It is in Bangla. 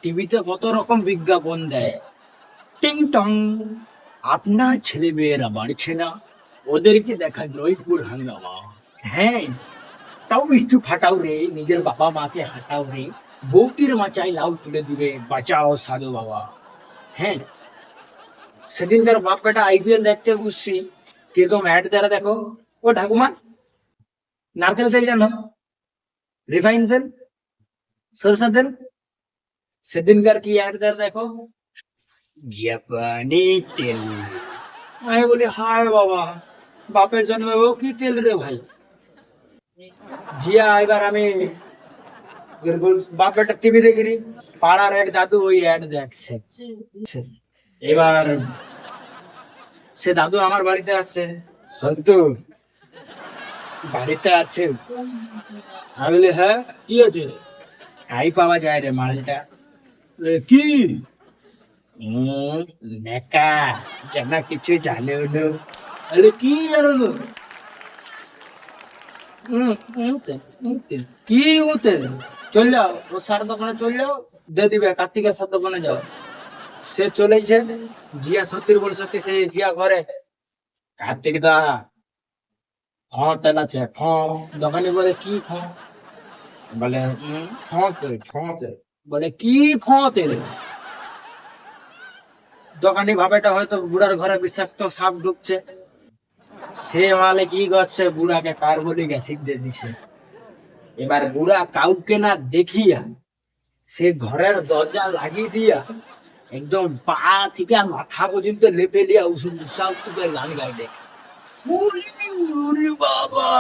টিভিতে কত রকম বিজ্ঞাপন দেয়, টিং টং, আপনার ছেলে মেয়েরা বাড়ছে না, ওদেরকে দেখা জয়পুর হাঙ্গামা। হ্যাঁ, তাও একটু ফাটাও রে, নিজের বাবা মাকে হাঁটাও রে, বউটির মাচায় লাউ তুলে দিবে, বাঁচাও সাধু বাবা। হ্যাঁ, সেদিনকার বাপ বেটা আইপিএল দেখতে বসছি, কিরকম অ্যাড দ্বারা দেখো। ও ঠাকুমা, নারকেল তেল জানো, রিফাইন তেল, সরষা তেল, সেদিনকার কি অ্যাড দ্বারা দেখো, জাপানি তেল। আমি বলি হায় বাবা, বাপের জন্মে ও কি তেল রে ভাই। জিয়া এবার আমি বাপ বেটা টিভি দেখি, পাড়ার এক দাদু ওই অ্যাড দেখছে। এবার সে দাদু আমার বাড়িতে আসছে, সন্তু বাড়িতে আছে? আমি বলি হ্যাঁ, কি আছে? আই পাওয়া যায় রে মালটা। কি? নেকা, জানা কিছু জানে না। আরে কি জানো না? কি হতে? চল যাও ও সার দোকানে, চল যাও, দিয়ে দিবে, কার্তিকের সার দোকানে যাও। সে চলেছে, জিয়া সত্যি বলে সত্যি, সে জিয়া ঘরে, কার্তিক দা তেল আছে, দোকানি বলে কি বলে ফতে, বলে কি তেল। দোকানি ভাবেটা হয়তো বুড়ার ঘরে বিষাক্ত সাপ ঢুকছে, সে মালে কি করছে, বুড়াকে কার্বলিক অ্যাসিড দিয়ে দিছে। এবার বুড়া কাউকে না দেখিয়া সে ঘরের দরজা লাগিয়ে দিয়া একদম পা থেকে মাথা পর্যন্ত লেপে দিয়া উৎসাহ গান গাইতে, ওরে ওরে বাবা।